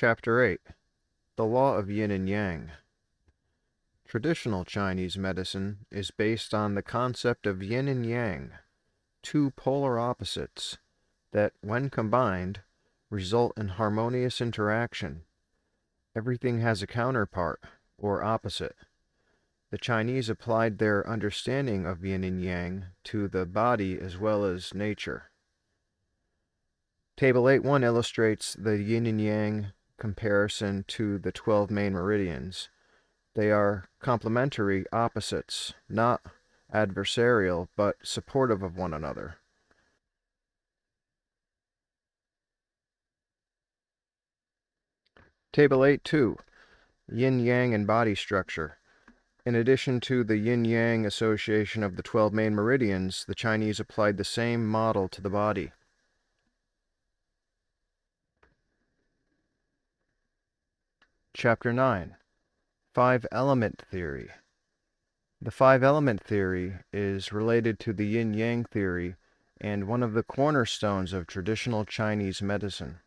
Chapter 8. The Law of Yin and Yang. Traditional Chinese medicine is based on the concept of yin and yang, two polar opposites that, when combined, result in harmonious interaction. Everything has a counterpart, or opposite. The Chinese applied their understanding of yin and yang to the body as well as nature. Table 8.1 illustrates the yin and yang comparison to the 12 main meridians. They are complementary opposites, not adversarial, but supportive of one another. Table 8.2. Yin-Yang and body structure. In addition to the yin-yang association of the 12 main meridians, the Chinese applied the same model to the body. Chapter 9. Five-element theory. The five-element theory is related to the yin-yang theory and one of the cornerstones of traditional Chinese medicine.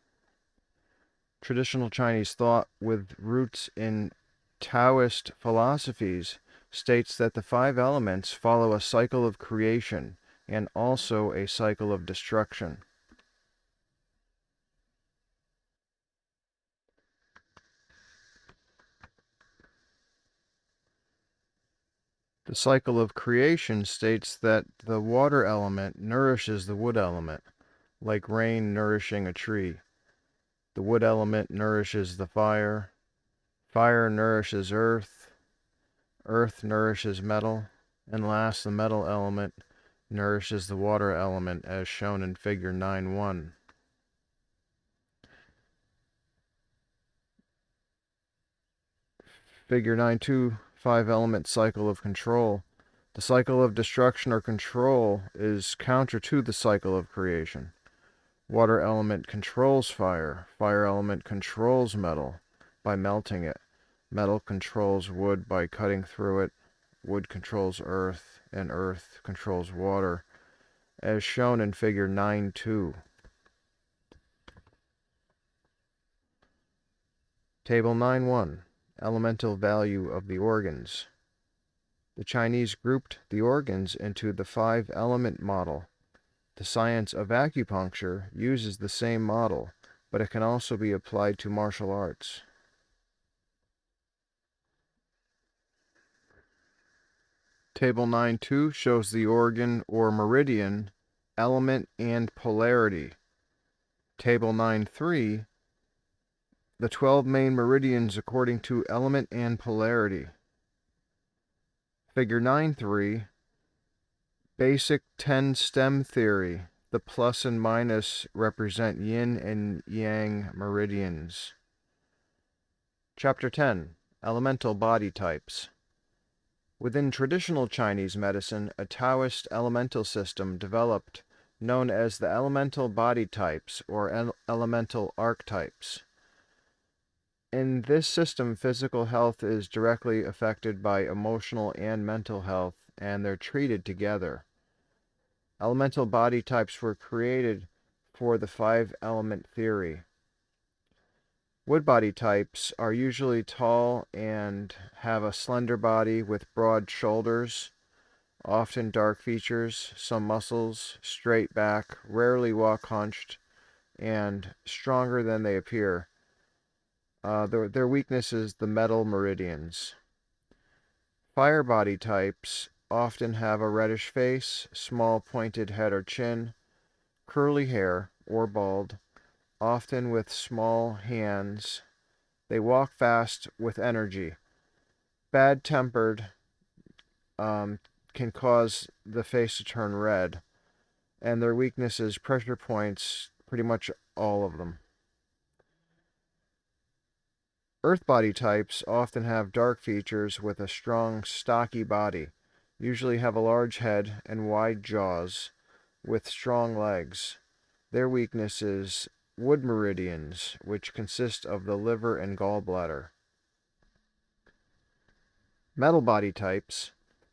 Traditional Chinese thought, with roots in Taoist philosophies, states that the five elements follow a cycle of creation and also a cycle of destruction. The cycle of creation states that the water element nourishes the wood element, like rain nourishing a tree. The wood element nourishes the fire, fire nourishes earth, earth nourishes metal, and last, the metal element nourishes the water element, as shown in Figure 9.1. Figure 9.2, five-element cycle of control. The cycle of destruction or control is counter to the cycle of creation. Water element controls fire. Fire element controls metal by melting it. Metal controls wood by cutting through it. Wood controls earth, and earth controls water, as shown in Figure 9.2. Table 9.1. Elemental value of the organs. The Chinese grouped the organs into the five-element model. The science of acupuncture uses the same model, but it can also be applied to martial arts. Table 9.2 shows the organ or meridian, element, and polarity. Table 9.3, the 12 main meridians according to element and polarity. Figure 9.3, basic 10 stem theory. The plus and minus represent yin and yang meridians. Chapter 10. Elemental body types. Within traditional Chinese medicine, a Taoist elemental system developed known as the elemental body types or elemental archetypes. In this system, physical health is directly affected by emotional and mental health, and they're treated together. Elemental body types were created for the five-element theory. Wood body types are usually tall and have a slender body with broad shoulders, often dark features, some muscles, straight back, rarely walk hunched, and stronger than they appear. Their weakness is the metal meridians. Fire body types often have a reddish face, small pointed head or chin, curly hair or bald, often with small hands. They walk fast with energy. Bad-tempered can cause the face to turn red, and their weakness is pressure points, pretty much all of them. Earth body types often have dark features with a strong, stocky body, usually have a large head and wide jaws, with strong legs. Their weakness is wood meridians, which consist of the liver and gallbladder. Metal body types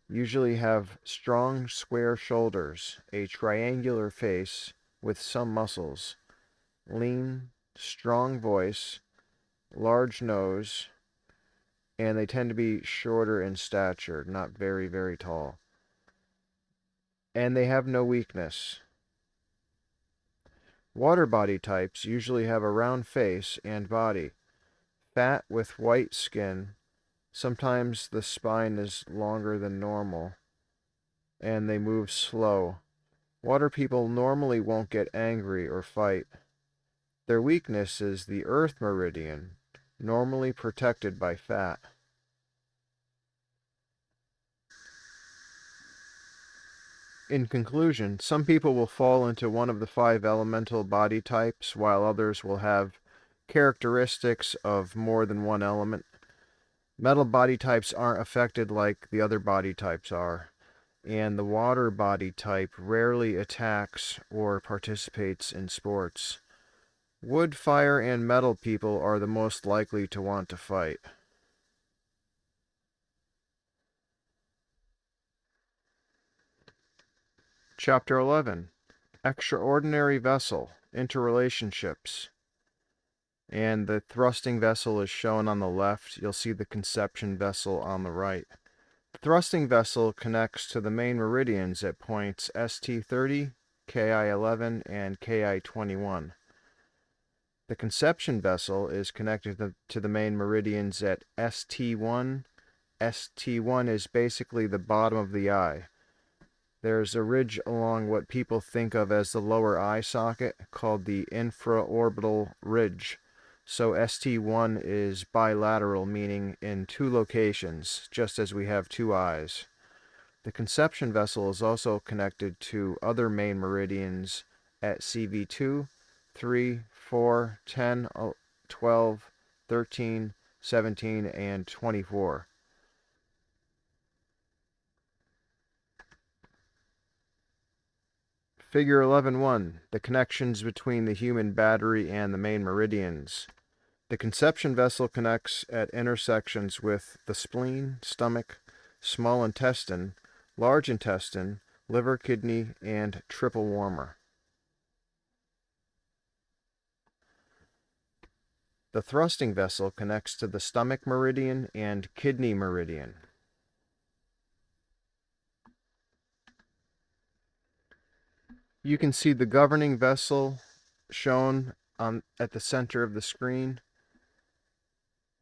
usually have strong, square shoulders, a triangular face with some muscles, lean, strong voice, large nose, and they tend to be shorter in stature, not very, very tall. And they have no weakness. Water body types usually have a round face and body, fat with white skin. Sometimes the spine is longer than normal, and they move slow. Water people normally won't get angry or fight. Their weakness is the earth meridian, normally protected by fat. In conclusion, some people will fall into one of the 5 elemental body types, while others will have characteristics of more than one element. Metal body types aren't affected like the other body types are, and the water body type rarely attacks or participates in sports. Wood, fire, and metal people are the most likely to want to fight. Chapter 11. Extraordinary Vessel, Interrelationships. And the thrusting vessel is shown on the left. You'll see the conception vessel on the right. The thrusting vessel connects to the main meridians at points ST30, KI11, and KI21. The conception vessel is connected to the main meridians at ST1. ST1 is basically the bottom of the eye. There's a ridge along what people think of as the lower eye socket called the infraorbital ridge. So ST1 is bilateral, meaning in 2 locations, just as we have 2 eyes. The conception vessel is also connected to other main meridians at CV2, 3, 4, 10, 12, 13, 17, and 24. Figure 11.1. The connections between the human battery and the main meridians. The conception vessel connects at intersections with the spleen, stomach, small intestine, large intestine, liver, kidney, and triple warmer. The thrusting vessel connects to the stomach meridian and kidney meridian. You can see the governing vessel shown at the center of the screen.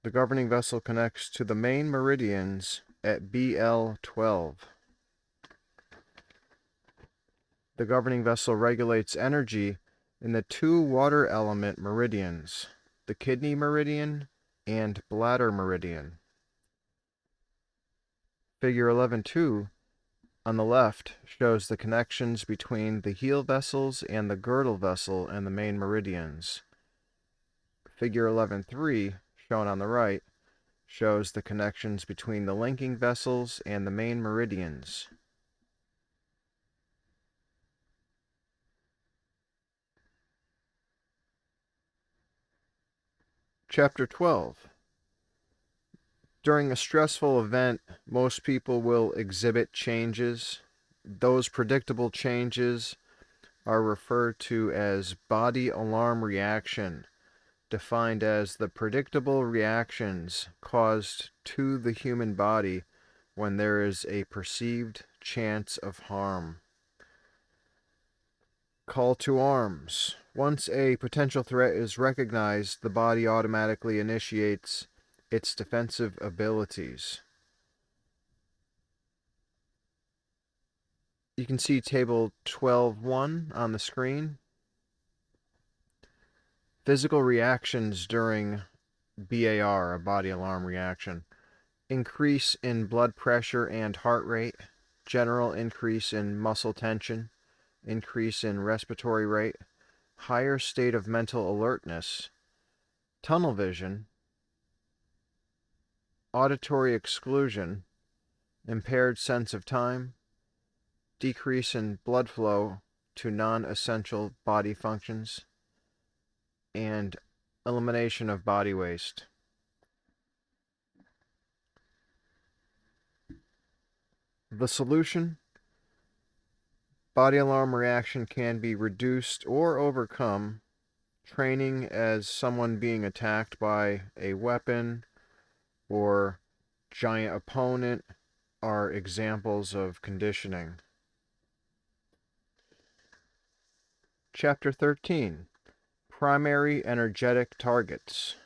The governing vessel connects to the main meridians at BL12. The governing vessel regulates energy in the 2 water element meridians, the kidney meridian and bladder meridian. Figure 11.2 on the left shows the connections between the heel vessels and the girdle vessel and the main meridians. Figure 11.3, shown on the right, shows the connections between the linking vessels and the main meridians. Chapter 12. During a stressful event, most people will exhibit changes. Those predictable changes are referred to as body alarm reaction, defined as the predictable reactions caused to the human body when there is a perceived chance of harm. Call to arms. Once a potential threat is recognized, the body automatically initiates its defensive abilities. You can see table 12.1 on the screen. Physical reactions during BAR, a body alarm reaction. Increase in blood pressure and heart rate, general increase in muscle tension, increase in respiratory rate, higher state of mental alertness, tunnel vision, auditory exclusion, impaired sense of time, decrease in blood flow to non-essential body functions, and elimination of body waste. The solution? Body alarm reaction can be reduced or overcome training as someone being attacked by a weapon or giant opponent are examples of conditioning. Chapter 13. Primary energetic targets.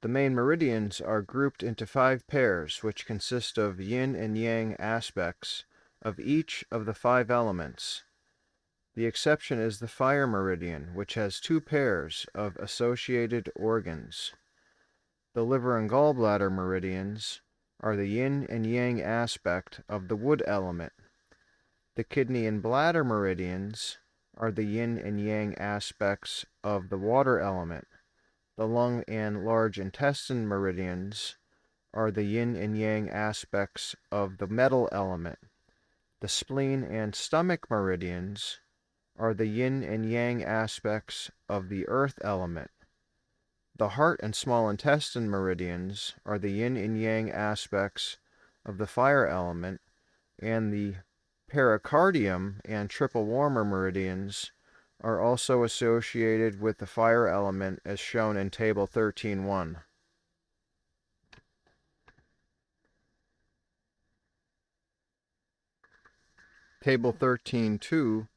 The main meridians are grouped into 5 pairs, which consist of yin and yang aspects of each of the 5 elements. The exception is the fire meridian, which has 2 pairs of associated organs. The liver and gallbladder meridians are the yin and yang aspect of the wood element. The kidney and bladder meridians are the yin and yang aspects of the water element. The lung and large intestine meridians are the yin and yang aspects of the metal element. The spleen and stomach meridians are the yin and yang aspects of the earth element. The heart and small intestine meridians are the yin and yang aspects of the fire element, and the pericardium and triple warmer meridians are also associated with the fire element as shown in Table 13.1. Table 13.2,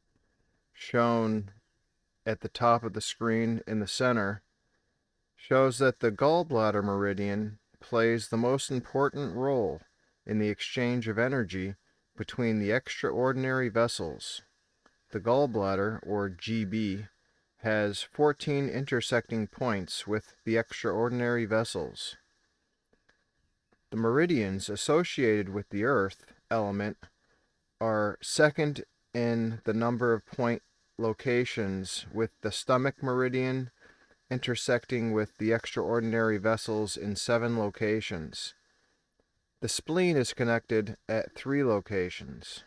shown at the top of the screen in the center, shows that the gallbladder meridian plays the most important role in the exchange of energy between the extraordinary vessels. The gallbladder, or GB, has 14 intersecting points with the extraordinary vessels. The meridians associated with the earth element are second in the number of point locations, with the stomach meridian intersecting with the extraordinary vessels in 7 locations. The spleen is connected at 3 locations.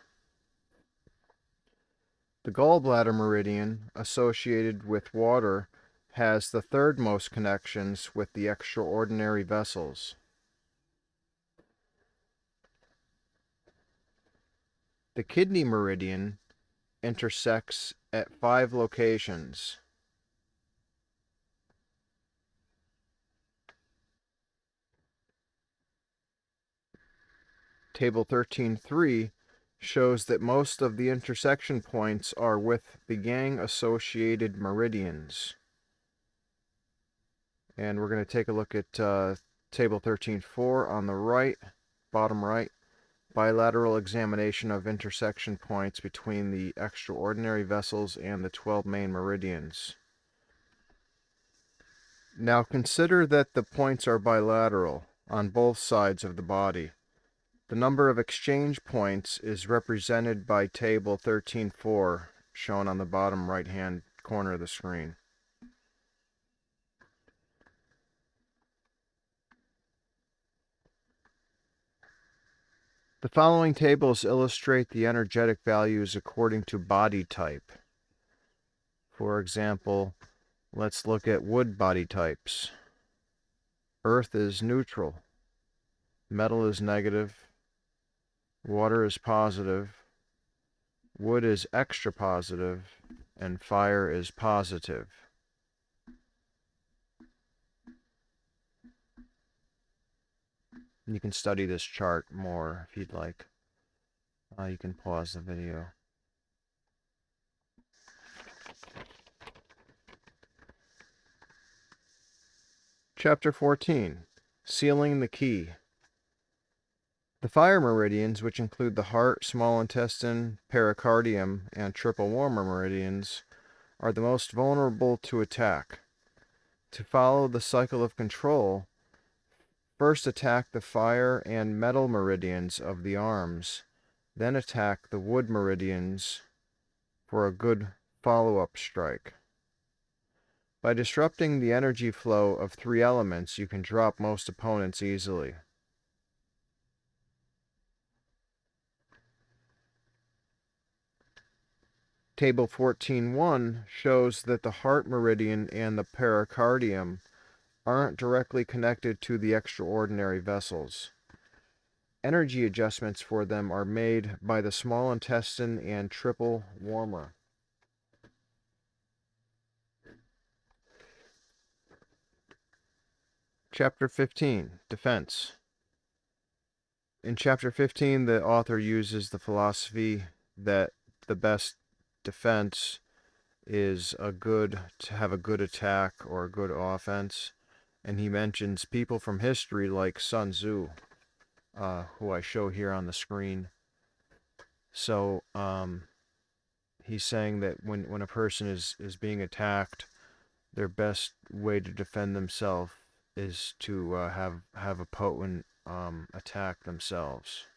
The gallbladder meridian, associated with water, has the third most connections with the extraordinary vessels. The kidney meridian intersects at 5 locations. Table 13.3 shows that most of the intersection points are with the yang-associated meridians. And we're going to take a look at Table 13.4 on the right, bottom right. Bilateral examination of intersection points between the extraordinary vessels and the 12 main meridians. Now consider that the points are bilateral on both sides of the body. The number of exchange points is represented by Table 13.4, shown on the bottom right-hand corner of the screen. The following tables illustrate the energetic values according to body type. For example, let's look at wood body types. Earth is neutral, metal is negative, water is positive, wood is extra positive, and fire is positive. You can study this chart more if you'd like. You can pause the video. Chapter 14. Sealing the Key. The fire meridians, which include the heart, small intestine, pericardium, and triple warmer meridians, are the most vulnerable to attack. To follow the cycle of control, first attack the fire and metal meridians of the arms, then attack the wood meridians for a good follow-up strike. By disrupting the energy flow of 3 elements, you can drop most opponents easily. Table 14.1 shows that the heart meridian and the pericardium aren't directly connected to the extraordinary vessels. Energy adjustments for them are made by the small intestine and triple warmer. Chapter 15, Defense. In Chapter 15, the author uses the philosophy that the best defense is to have a good attack or a good offense. And he mentions people from history like Sun Tzu, who I show here on the screen. So he's saying that when a person is being attacked, their best way to defend themselves is to have a potent attack themselves.